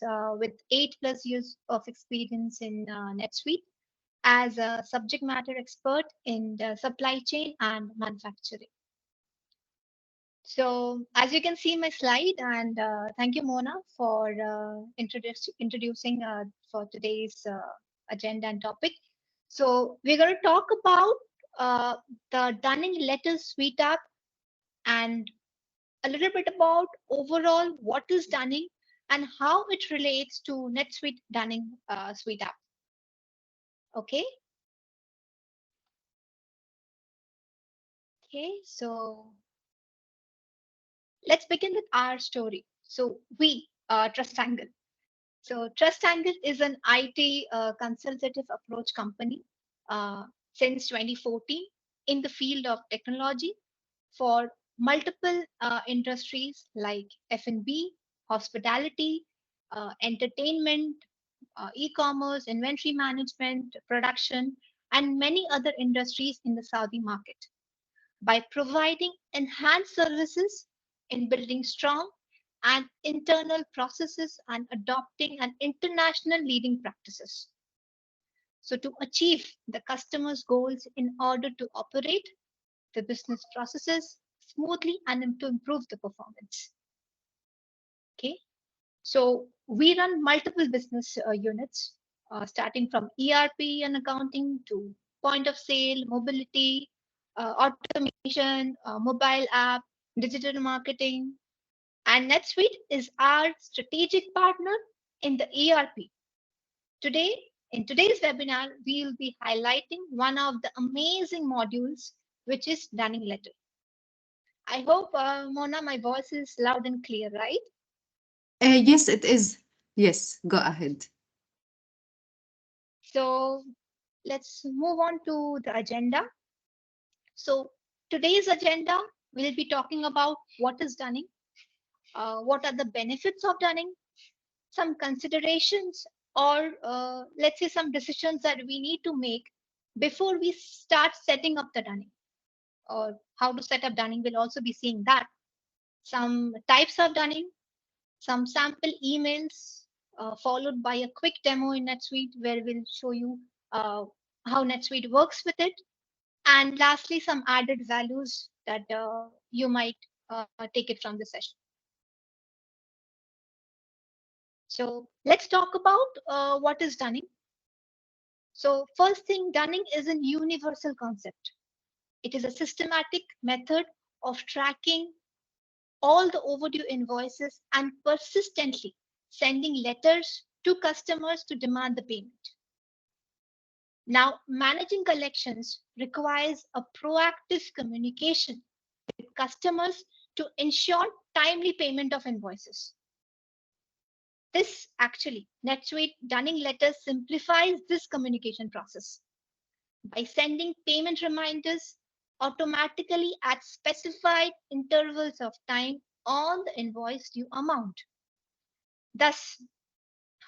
with 8+ years of experience in NetSuite as a subject matter expert in the supply chain and manufacturing. So as you can see my slide, and thank you Mona for introducing for today's agenda and topic. So we're going to talk about the Dunning Letters Suite app and a little bit about overall what is Dunning and how it relates to NetSuite Dunning Suite app. Okay. Okay. So let's begin with our story. So we, Trustangle. So trustangle is an IT consultative approach company since 2014 in the field of technology for multiple industries like F&B, hospitality, entertainment, e-commerce, inventory management, production, and many other industries in the Saudi market by providing enhanced services in building strong and internal processes and adopting an international leading practices. So to achieve the customer's goals in order to operate the business processes smoothly and to improve the performance. Okay. So we run multiple business units, starting from ERP and accounting to point of sale, mobility, automation, mobile app, digital marketing, and NetSuite is our strategic partner in the ERP. Today, in today's webinar, we will be highlighting one of the amazing modules, which is Dunning Letter. I hope, Mona, my voice is loud and clear, right? Yes, it is. Yes, go ahead. So let's move on to the agenda. So today's agenda, we'll be talking about what is Dunning, what are the benefits of Dunning, some considerations, or let's say some decisions that we need to make before we start setting up the Dunning, or how to set up Dunning. We'll also be seeing that. Some types of Dunning, some sample emails, followed by a quick demo in NetSuite where we'll show you how NetSuite works with it. And lastly, some added values that you might take it from the session. So let's talk about what is Dunning. So first thing, Dunning is a universal concept. It is a systematic method of tracking all the overdue invoices and persistently sending letters to customers to demand the payment. Now, managing collections requires a proactive communication with customers to ensure timely payment of invoices. This actually, NetSuite Dunning Letters simplifies this communication process by sending payment reminders automatically at specified intervals of time on the invoice due amount. Thus,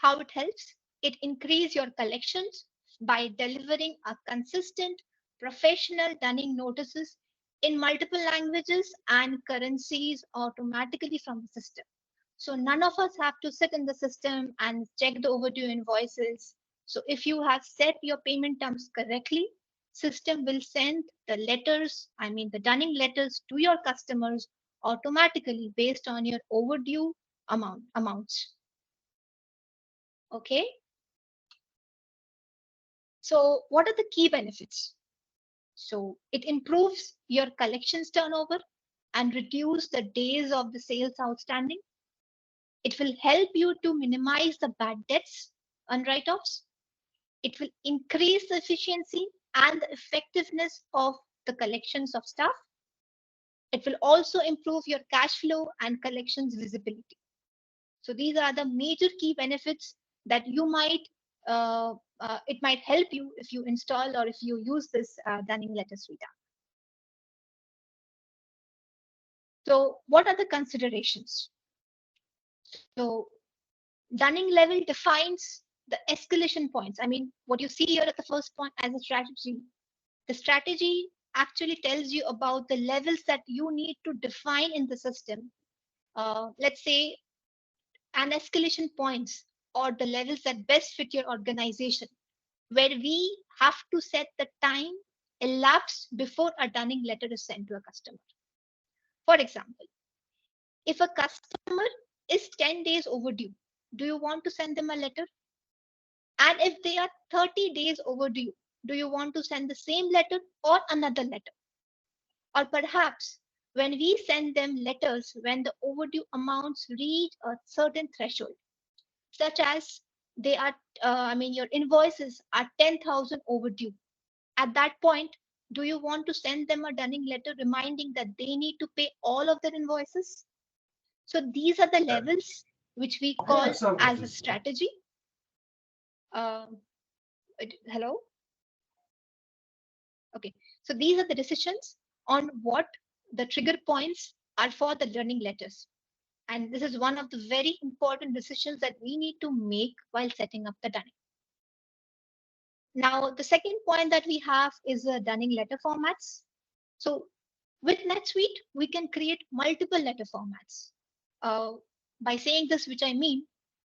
how it helps? It increases your collections by delivering a consistent, professional Dunning notices in multiple languages and currencies automatically from the system. So none of us have to sit in the system and check the overdue invoices. So if you have set your payment terms correctly, system will send the letters, I mean the Dunning letters to your customers automatically based on your overdue amounts. Okay. So what are the key benefits? So it improves your collections turnover and reduce the days of the sales outstanding. It will help you to minimize the bad debts and write-offs. It will increase the efficiency and the effectiveness of the collections of staff. It will also improve your cash flow and collections visibility. So these are the major key benefits that you might, it might help you if you install or if you use this Dunning Letter Suite app. So what are the considerations? So Dunning level defines the escalation points. I mean, what you see here at the first point as a strategy, the strategy actually tells you about the levels that you need to define in the system. Let's say and escalation points or the levels that best fit your organization, where we have to set the time elapsed before a dunning letter is sent to a customer. For example, if a customer is 10 days overdue, do you want to send them a letter? And if they are 30 days overdue, do you want to send the same letter or another letter? Or perhaps when we send them letters when the overdue amounts reach a certain threshold, such as they are, your invoices are 10,000 overdue. At that point, do you want to send them a dunning letter reminding that they need to pay all of their invoices? So these are the levels which we call as a strategy. Um, Hello? Okay. So these are the decisions on what the trigger points are for the learning letters. And this is one of the very important decisions that we need to make while setting up the dunning. Now, the second point that we have is the dunning letter formats. So with NetSuite, we can create multiple letter formats. Uh, by saying this, which I mean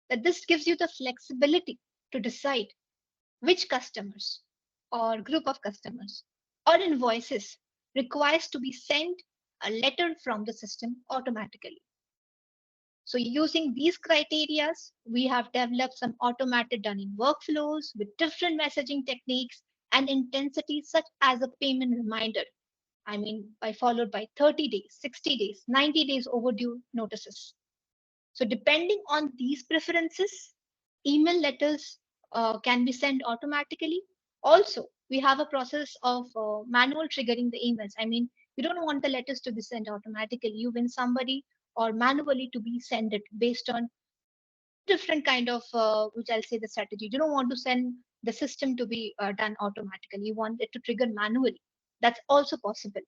that this gives you the flexibility to decide which customers or group of customers or invoices requires to be sent a letter from the system automatically. So using these criteria, we have developed some automated dunning workflows with different messaging techniques and intensities such as a payment reminder. By followed by 30 days, 60 days, 90 days overdue notices. So depending on these preferences, email letters can be sent automatically. Also, we have a process of manual triggering the emails. You don't want the letters to be sent automatically. You want somebody or manually to be sent it based on different kind of, which I'll say the strategy. You don't want to send the system to be done automatically. You want it to trigger manually. That's also possible.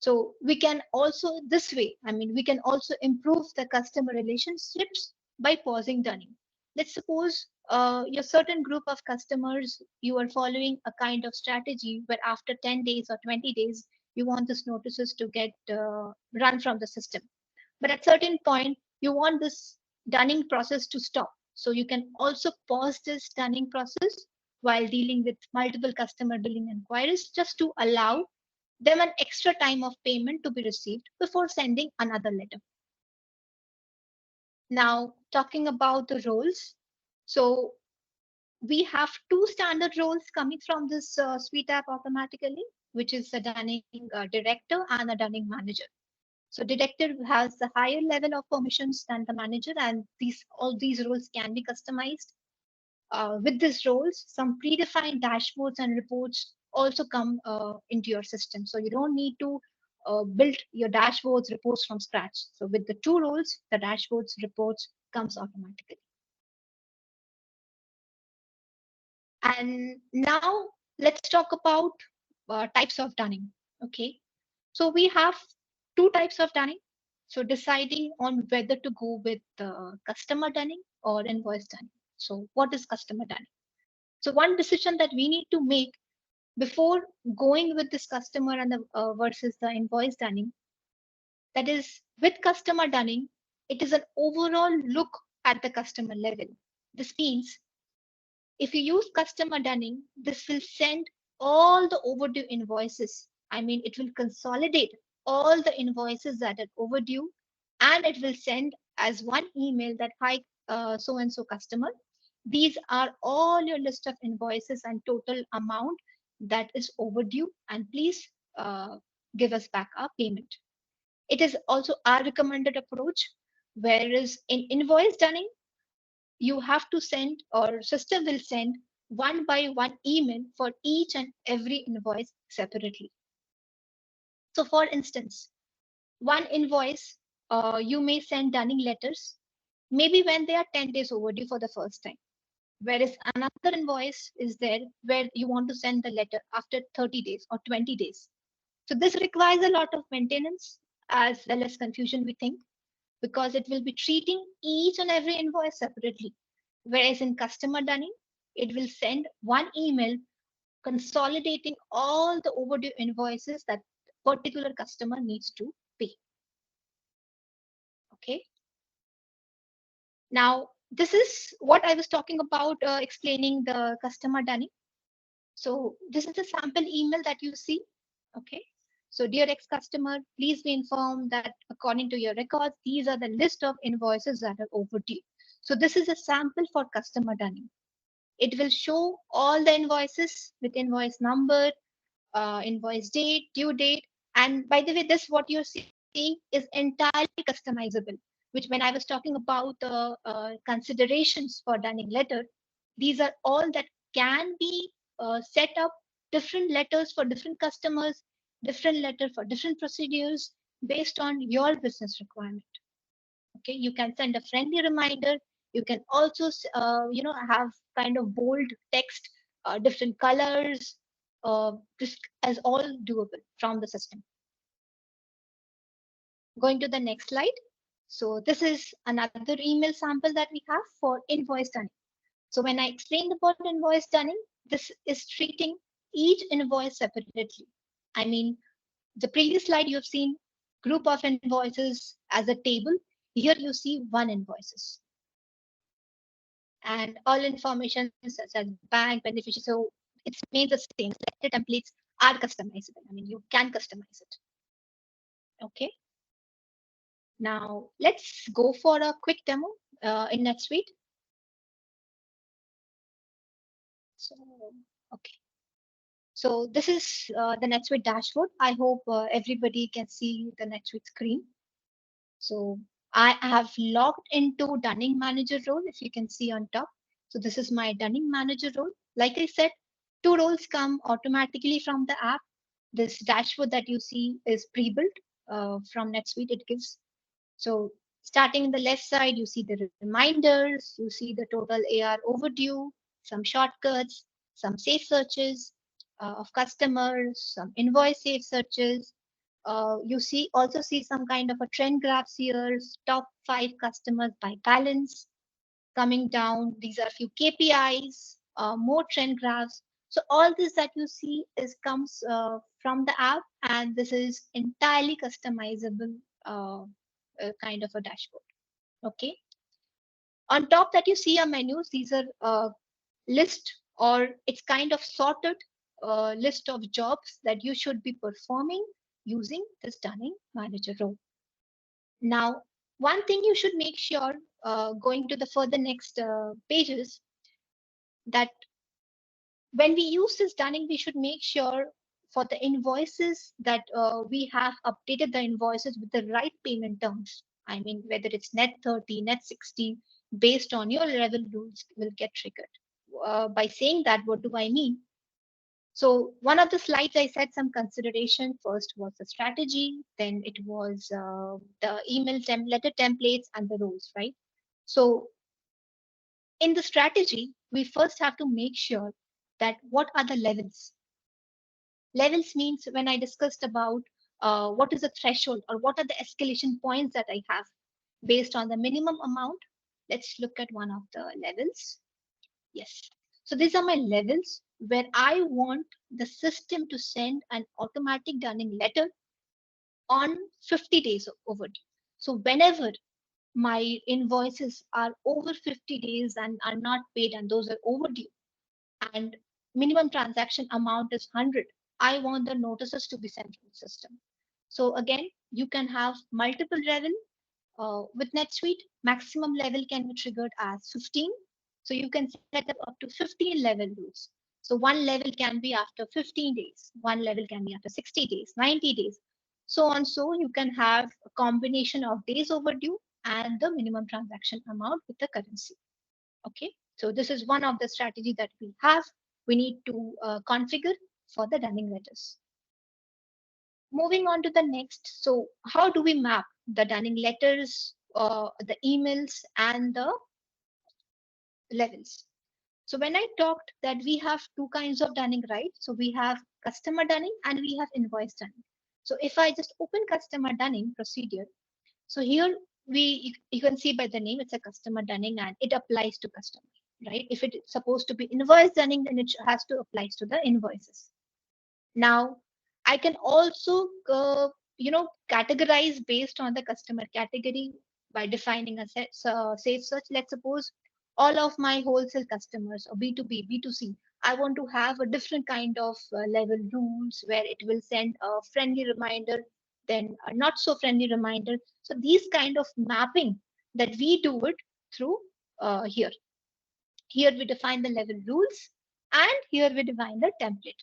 So we can also this way, we can also improve the customer relationships by pausing dunning. Let's suppose your certain group of customers, you are following a kind of strategy where after 10 days or 20 days, you want these notices to get run from the system. But at certain point, you want this dunning process to stop. So you can also pause this dunning process while dealing with multiple customer billing inquiries just to allow them an extra time of payment to be received before sending another letter. Now, talking about the roles. So we have two standard roles coming from this suite app automatically, which is a dunning director and a dunning manager. So director has a higher level of permissions than the manager, and all these roles can be customized. With these roles, some predefined dashboards and reports also come into your system. So you don't need to build your dashboards reports from scratch. So with the two roles, the dashboards reports comes automatically. And now let's talk about types of dunning. Okay. So we have two types of dunning. So deciding on whether to go with customer dunning or invoice dunning. So what is customer dunning? So one decision that we need to make before going with this customer and the versus the invoice dunning, that is with customer dunning, it is an overall look at the customer level. This means if you use customer dunning, this will send all the overdue invoices. It will consolidate all the invoices that are overdue, and it will send as one email that, hi, so and so customer, these are all your list of invoices and total amount that is overdue, and please give us back our payment. It is also our recommended approach, whereas in invoice dunning, you have to send or system will send one by one email for each and every invoice separately. So for instance, one invoice, you may send dunning letters maybe when they are 10 days overdue for the first time, whereas another invoice is there where you want to send the letter after 30 days or 20 days. So this requires a lot of maintenance as well as confusion, we think, because it will be treating each and every invoice separately. Whereas in customer dunning, it will send one email consolidating all the overdue invoices that particular customer needs to pay. Okay. Now, this is what I was talking about, explaining the customer dunning. So this is the sample email that you see. Okay. So dear ex-customer, please be informed that according to your records, these are the list of invoices that are overdue. So this is a sample for customer dunning. It will show all the invoices with invoice number, invoice date, due date. And by the way, this what you're seeing is entirely customizable, which when I was talking about the considerations for Dunning letter, these are all that can be set up different letters for different customers, different letter for different procedures based on your business requirement. Okay, you can send a friendly reminder. You can also have kind of bold text, different colors. This is all doable from the system. Going to the next slide. So this is another email sample that we have for invoice dunning. So when I explained about invoice dunning, this is treating each invoice separately. I mean, the previous slide you have seen group of invoices as a table. Here you see one invoices and all information such as bank, beneficiary. So it remains the same. Selected templates are customizable. I mean, you can customize it. Okay. Now let's go for a quick demo in NetSuite. So, okay. So this is the NetSuite dashboard. I hope everybody can see the NetSuite screen. So I have logged into Dunning Manager role, if you can see on top. So this is my Dunning Manager role. Like I said, two roles come automatically from the app. This dashboard that you see is pre-built from NetSuite. It gives, so starting in the left side, you see the reminders, you see the total AR overdue, some shortcuts, some safe searches of customers, some invoice safe searches. You see also see some kind of a trend graphs here, top 5 customers by balance. Coming down, these are few KPIs, more trend graphs. So all this that you see is comes from the app, and this is entirely customizable kind of a dashboard. Okay. On top that you see are menus. These are list, or it's kind of sorted list of jobs that you should be performing using this Dunning Manager role. Now, one thing you should make sure, going to the further next pages, that when we use this Dunning, we should make sure for the invoices that we have updated the invoices with the right payment terms. I mean, whether it's net 30, net 60, based on your level rules will get triggered. By saying that, what do I mean? So one of the slides I said some consideration. First was the strategy, then it was the letter templates and the roles, right? So in the strategy, we first have to make sure that what are the levels. Levels means when I discussed about what is the threshold or what are the escalation points that I have based on the minimum amount. Let's look at one of the levels. Yes. So these are my levels where I want the system to send an automatic Dunning letter on 50 days overdue. So whenever my invoices are over 50 days and are not paid and those are overdue, and minimum transaction amount is 100, I want the notices to be sent from the system. So again, you can have multiple level. With NetSuite, maximum level can be triggered as 15. So you can set up to 15 level rules. So one level can be after 15 days, one level can be after 60 days, 90 days, so on. So you can have a combination of days overdue and the minimum transaction amount with the currency. Okay, so this is one of the strategy that we have. We need to configure for the Dunning letters. Moving on to the next. So how do we map the Dunning letters, the emails, and the levels? So when I talked that we have two kinds of Dunning, right? So we have customer Dunning and we have invoice Dunning. So if I just open customer Dunning procedure, so here you can see by the name it's a customer Dunning and it applies to customer, right? If it's supposed to be invoice Dunning, then it has to apply to the invoices. Now, I can also, categorize based on the customer category by defining a safe search. Let's suppose all of my wholesale customers or B2B, B2C, I want to have a different kind of level rules where it will send a friendly reminder, then a not so friendly reminder. So these kind of mapping that we do it through here. Here we define the level rules and here we define the template.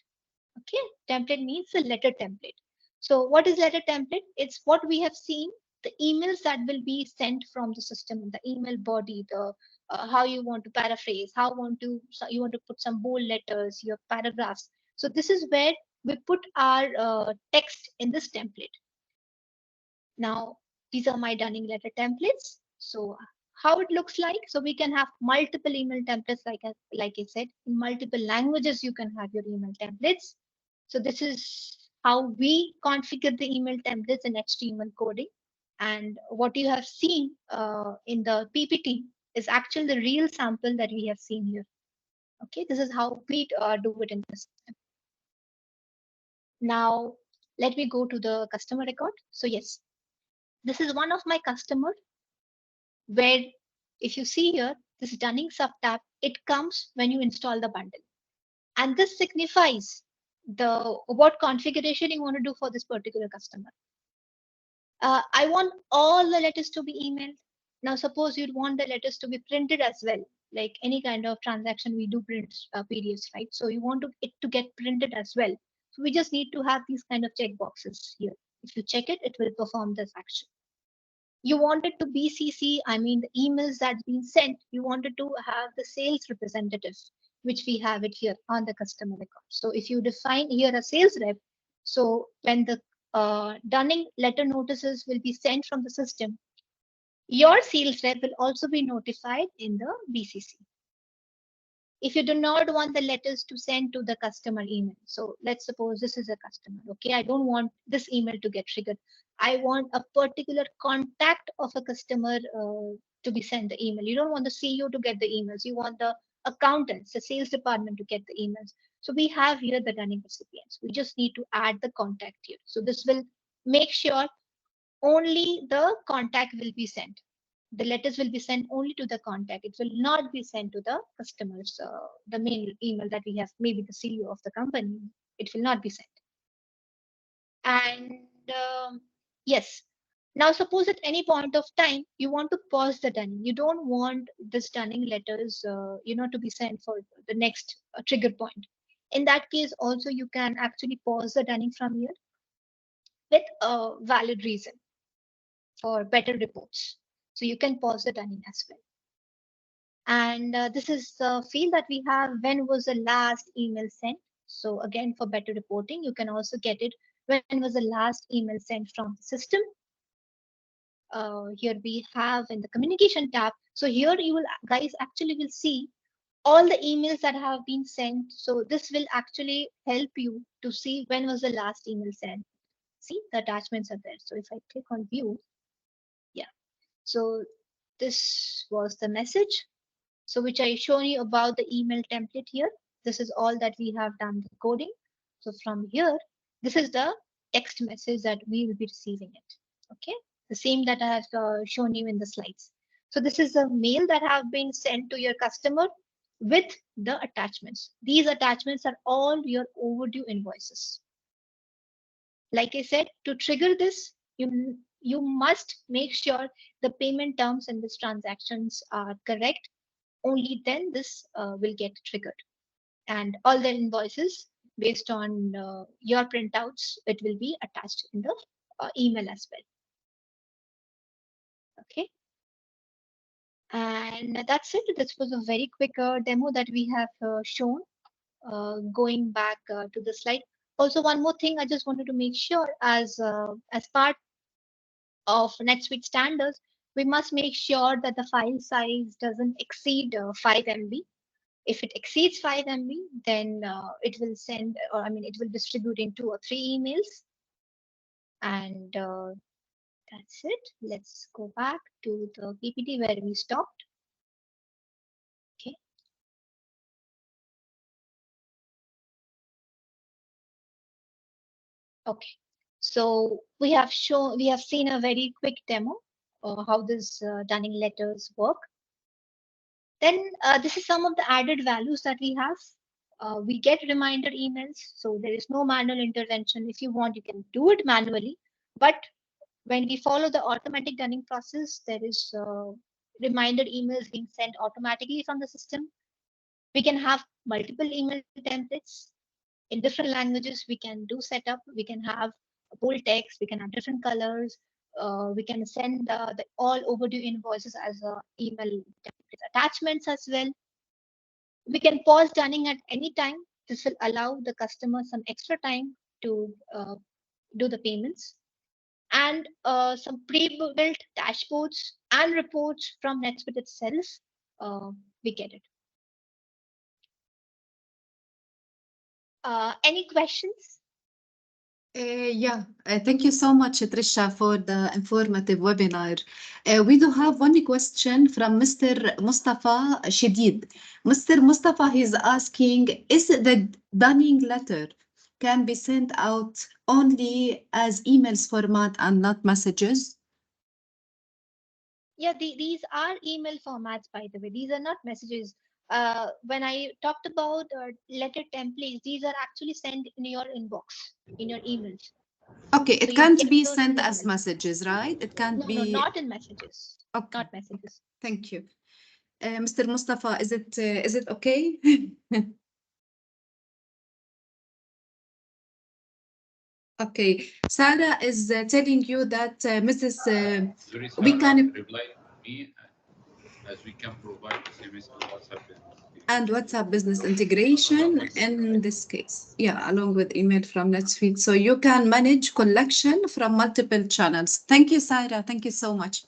Okay, template means a letter template. So what is letter template? It's what we have seen, the emails that will be sent from the system, the email body, the how you want to paraphrase, how you want to put some bold letters, your paragraphs. So this is where we put our text in this template. Now, these are my Dunning letter templates. So how it looks like? So we can have multiple email templates, like I said, in multiple languages. You can have your email templates. So this is how we configure the email templates in HTML coding. And what you have seen in the PPT is actually the real sample that we have seen here. Okay, this is how we do it in the system. Now, let me go to the customer record. So yes, this is one of my customer where if you see here, this Dunning subtab, it comes when you install the bundle. And this signifies the what configuration you want to do for this particular customer. I want all the letters to be emailed. Now, suppose you'd want the letters to be printed as well, like any kind of transaction we do print PDFs, right? So you want it to get printed as well. So we just need to have these kind of check boxes here. If you check it, it will perform this action. You wanted to BCC, I mean, the emails that's been sent, you wanted to have the sales representative, which we have it here on the customer record. So if you define here a sales rep, so when the Dunning letter notices will be sent from the system, your sales rep will also be notified in the BCC. If you do not want the letters to send to the customer email, so let's suppose this is a customer, okay, I don't want this email to get triggered. I want a particular contact of a customer to be sent the email. You don't want the CEO to get the emails. You want the accountants, the sales department to get the emails. So we have here the Dunning recipients. We just need to add the contact here. So this will make sure only the contact will be sent. The letters will be sent only to the contact. It will not be sent to the customers, the main email that we have, maybe the CEO of the company. It will not be sent. And yes, now suppose at any point of time you want to pause the Dunning. You don't want this Dunning letters, to be sent for the next trigger point. In that case, also you can actually pause the Dunning from here with a valid reason for better reports. So you can pause the Dunning as well. And this is the field that we have, when was the last email sent. So again, for better reporting, you can also get it, when was the last email sent from the system. Here we have in the communication tab. So here you will guys actually will see all the emails that have been sent. So this will actually help you to see when was the last email sent. See, the attachments are there. So if I click on view, yeah. So this was the message. So which I shown you about the email template here. This is all that we have done the coding. So from here, this is the text message that we will be receiving it. Okay, the same that I have shown you in the slides. So this is a mail that have been sent to your customer with the attachments. These attachments are all your overdue invoices. Like I said, to trigger this, you must make sure the payment terms in these transactions are correct. Only then this will get triggered. And all the invoices based on your printouts, it will be attached in the email as well. Okay. And that's it. This was a very quick demo that we have shown. Going back to the slide. Also, one more thing I just wanted to make sure, as part of NetSuite standards, we must make sure that the file size doesn't exceed 5 MB. If it exceeds 5 MB, then it will send, or I mean, it will distribute in 2 or 3 emails. And that's it. Let's go back to the PPT where we stopped. Okay. Okay. So we have seen a very quick demo how this Dunning letters work. Then this is some of the added values that we have. We get reminder emails, so there is no manual intervention. If you want, you can do it manually. But when we follow the automatic Dunning process, there is reminder emails being sent automatically from the system. We can have multiple email templates in different languages. We can do setup. We can have bold text. We can have different colors. We can send the all overdue invoices as email template attachments as well. We can pause Dunning at any time. This will allow the customer some extra time to do the payments. And some pre-built dashboards and reports from NetSuite itself. We get it. Any questions? Yeah, thank you so much, Trisha, for the informative webinar. We do have one question from Mr. Mustafa Shadid. Mr. Mustafa is asking, is the Dunning letter can be sent out only as emails format and not messages? Yeah, these are email formats, by the way. These are not messages. When I talked about letter templates, these are actually sent in your inbox, in your emails. Okay, So it you can't get be those in sent the as email. messages, right? It can't No, no, be. not in messages. Okay, Not messages. thank you. Mr. Mustafa, is it okay? Okay, Sarah is telling you that Mrs. we can reply me as we can provide SMS and WhatsApp business. and WhatsApp business integration Along with in this case. Yeah, along with email from NetSuite. So you can manage collection from multiple channels. Thank you, Sarah. Thank you so much.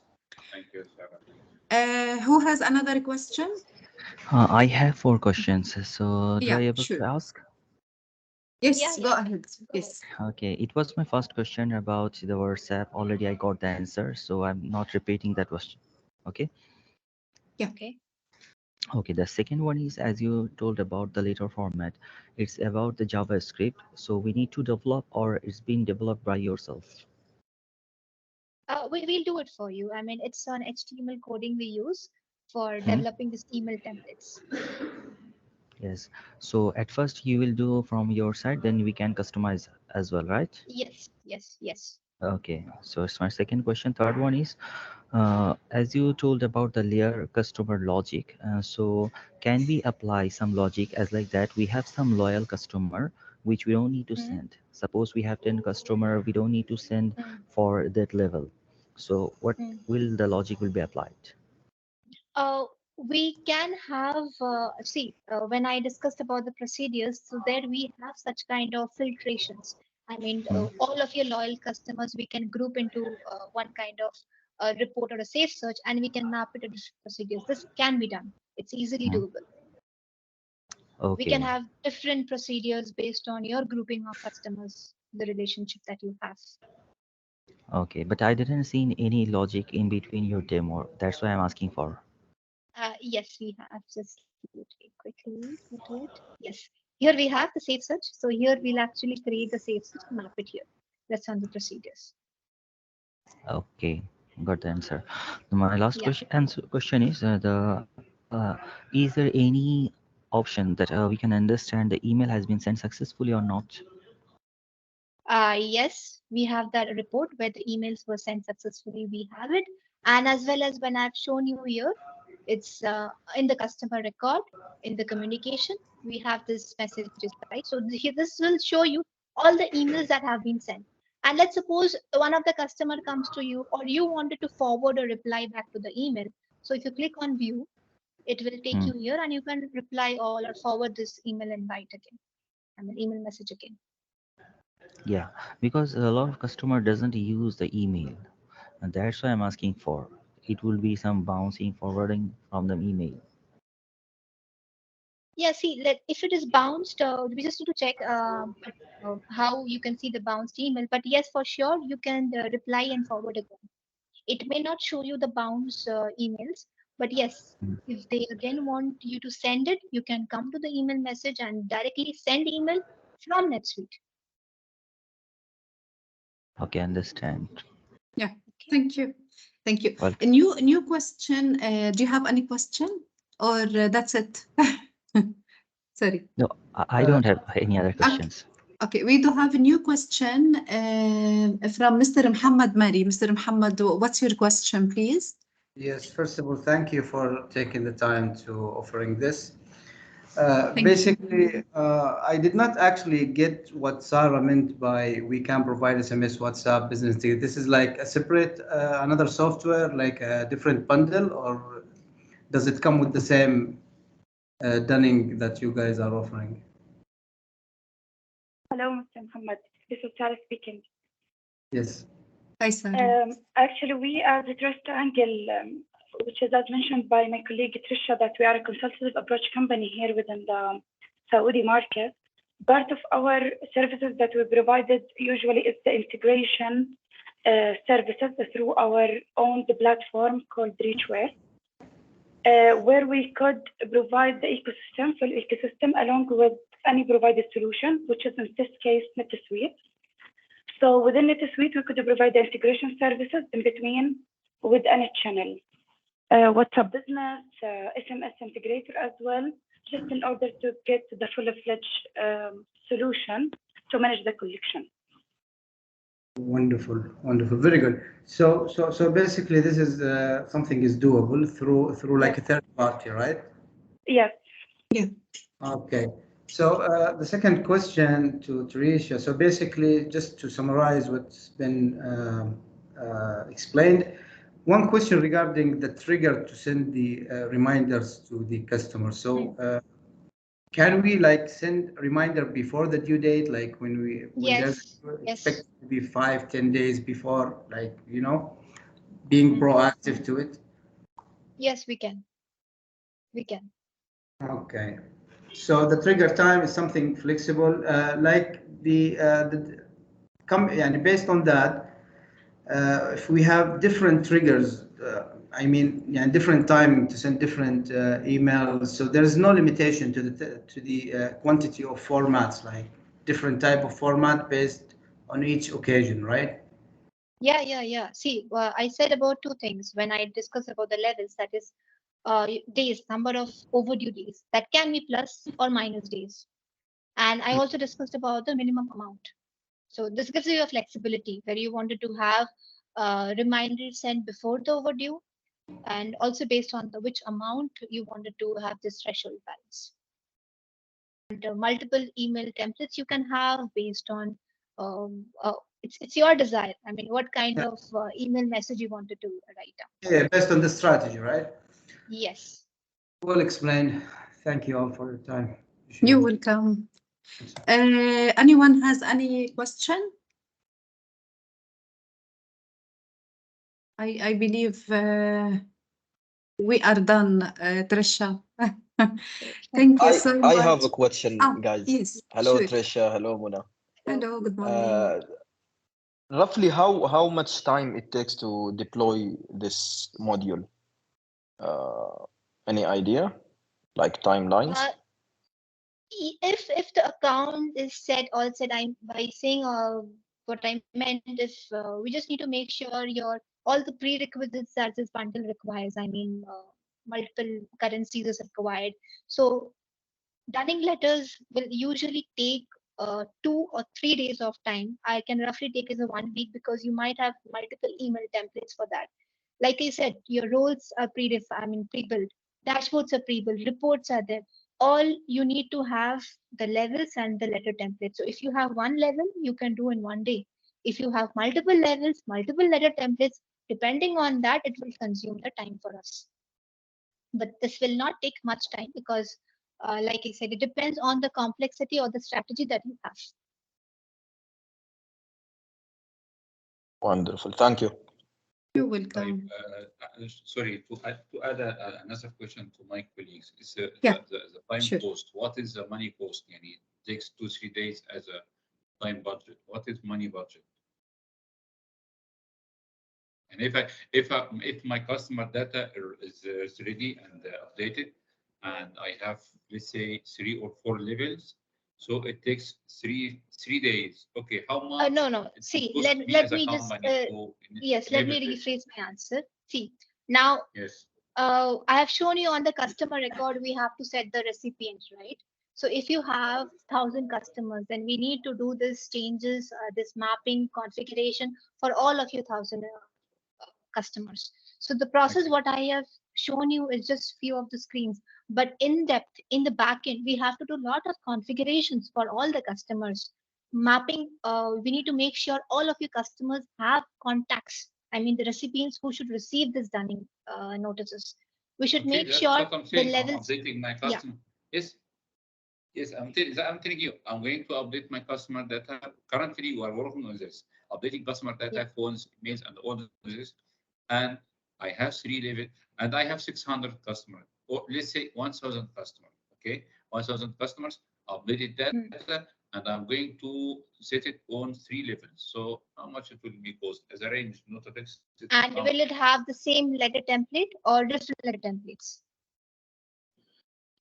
thank you, Sarah. Who has another question? I have four questions. So, do I Yeah, able to sure. ask? Yeah, Yes, go yeah. ahead. Go ahead. Yes. Okay, it was my first question about the WhatsApp. Already I got the answer, so I'm not repeating that question. Okay. Yeah. Okay. Okay, the second one is as you told about the later format. It's about the JavaScript. So we need to develop or it's been developed by yourself. We'll do it for you. I mean, it's an HTML coding we use for Hmm? developing these email templates. Yes. So at first you will do from your side, then we can customize as well, right? Yes, yes, yes. Okay. So it's my second question. Third one is, as you told about the layer customer logic, so can we apply some logic as like that? We have some loyal customer which we don't need to Mm, send. Suppose we have 10 customer, we don't need to send mm, for that level. So what mm. will the logic will be applied? We can have, when I discussed about the procedures, so there we have such kind of filtrations. I mean, Hmm? all of your loyal customers, we can group into one kind of report or a safe search, and we can map it to different procedures. This can be done. It's easily Hmm? doable. We can Okay. have different procedures based on your grouping of customers, the relationship that you have. Okay. But I didn't see any logic in between your demo. That's why I'm asking for. Yes, we have. Just quickly go to it. Yes, here we have the safe search. So here we'll actually create the safe search, map it here. That's on the procedures. Okay, got the answer. My last Yeah. question is is there any option that we can understand the email has been sent successfully or not? Yes, we have that report where the emails were sent successfully. We have it. And as well as when I've shown you here, it's in the customer record, in the communication, we have this messages, right? So this will show you all the emails that have been sent. And let's suppose one of the customer comes to you or you wanted to forward a reply back to the email. So if you click on view, it will take Hmm. you here and you can reply all or forward this email invite again. I mean, email message again. Yeah, because a lot of customer doesn't use the email, and that's why I'm asking for. It will be some bouncing forwarding from the email. Yeah, see, if it is bounced, we just need to check how you can see the bounced email. But yes, for sure, you can reply and forward again. It may not show you the bounce emails, but yes, Hmm. if they again want you to send it, you can come to the email message and directly send email from NetSuite. Okay, understand. Yeah. Okay. Thank you. Thank you. Well, A new question. Do you have any question, or that's it? Sorry. no, I don't have any other questions. Okay, we do have a new question from Mr. Muhammad Mari. Mr. Muhammad, what's your question, please? Yes, first of all, thank you for taking the time to offering this. Thank you. Basically, I did not actually get what Sarah meant by we can provide SMS, WhatsApp, business ticket. This is like a separate, another software, like a different bundle, or does it come with the same Dunning that you guys are offering? Hello, Mr. Muhammad. This is Sarah speaking. Yes. Hi, Sarah. Actually, we are the trustangle, which is as mentioned by my colleague Trisha, that we are a consultative approach company here within the Saudi market. Part of our services that we provided usually is the integration services through our own platform called Reachware, where we could provide the full ecosystem along with any provided solution, which is in this case NetSuite. So within NetSuite, we could provide the integration services in between with any channel. WhatsApp Business, SMS Integrator as well, just in order to get the full-fledged solution to manage the collection. Wonderful, wonderful, very good. So basically, this is something is doable through like a third party, right? Yes. Yeah. Okay. So the second question to Trisha. So basically, just to summarize what's been explained, one question regarding the trigger to send the reminders to the customer. So can we like send a reminder before the due date, like when there's expected to be 5-10 days before, like, you know, being proactive to it? Yes, we can. We can. Okay. So the trigger time is something flexible, like and based on that, if we have different triggers, I mean, yeah, different time to send different emails. So there is no limitation to the quantity of formats, like different type of format based on each occasion, right? Yeah. See, I said about two things when I discussed about the levels. That is, days, number of overdue days. That can be plus or minus days. And I also discussed about the minimum amount. So this gives you a flexibility where you wanted to have reminders sent before the overdue, and also based on which amount you wanted to have this threshold balance. And multiple email templates you can have based on it's your desire. I mean, what kind of email message you wanted to write down. Yeah, based on the strategy, right? Yes. Well explained. Thank you all for your time. You're welcome. Anyone has any question? I believe we are done, Trisha. Thank you so much. I have a question, guys. Yes, Hello, sure. Trisha. Hello, Muna. Hello, good morning. Roughly, how much time it takes to deploy this module? Any idea? Like timelines? If the account is set, all set, I'm by saying what I meant is we just need to make sure all the prerequisites that this bundle requires. I mean, multiple currencies is required. So Dunning letters will usually take 2 or 3 days of time. I can roughly take as a 1 week because you might have multiple email templates for that. Like I said, your roles are pre-built, dashboards are pre-built, reports are there. All you need to have the levels and the letter template. So if you have one level, you can do in 1 day. If you have multiple levels, multiple letter templates, depending on that, it will consume the time for us. But this will not take much time because, like I said, it depends on the complexity or the strategy that you have. Wonderful. Thank you. You're welcome. Sorry, to add another question to my colleagues. Is the time sure. cost? What is the money cost? Yani it takes 2-3 days as a time budget. What is money budget? And if my customer data is ready and updated, and I have, let's say, 3 or 4 levels, so it takes three days. Okay, how much? No. See, let me just let me rephrase my answer. See, now Yes. I have shown you on the customer record, we have to set the recipients, right? So if you have 1,000 customers, then we need to do this changes, this mapping configuration for all of your 1,000 customers. So the process, Okay. what I have shown you is just few of the screens, but in depth in the backend, we have to do a lot of configurations for all the customers. Mapping, we need to make sure all of your customers have contacts. I mean, the recipients who should receive this Dunning notices. We should Okay, make that's sure what I'm the saying. I'm levels. updating my Yeah. customer. Yes. Yes, I'm telling you, I'm going to update my customer data. Currently, we are working on this, updating customer data, phones, emails, and all this. And I have 3 levels, and I have 600 customers, or let's say 1,000 customers. Okay, 1,000 customers, updated data, and I'm going to set it on 3 levels. So how much it will be cost as a range, not a fixed And amount. will it have the same letter template or different letter templates?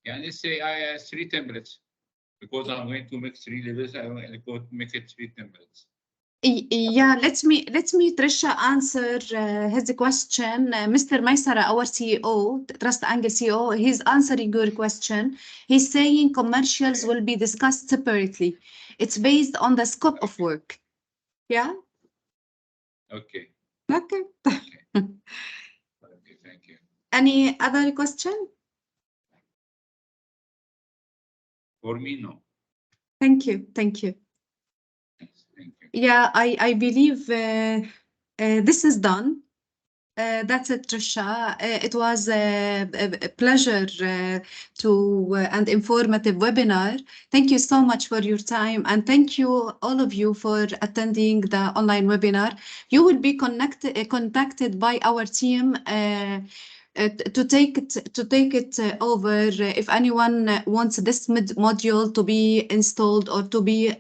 Yeah, let's say I have 3 templates. Because I'm going to make 3 levels, I'm going to make it 3 templates. Yeah, let me Trisha answer his question. Mr. Maisara, our CEO, trustangle CEO, he's answering your question. He's saying commercials will be discussed separately. It's based on the scope of work. Yeah. Okay. Okay. Okay. Okay, thank you. Any other question? For me, no. Thank you. Thank you. Thank you. Yeah, I believe this is done. That's it, Trisha. It was a pleasure and informative webinar. Thank you so much for your time, and thank you all of you for attending the online webinar. You will be contacted by our team to take it over if anyone wants this module to be installed or to be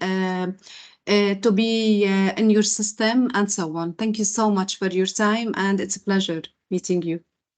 in your system and so on. Thank you so much for your time, and it's a pleasure meeting you.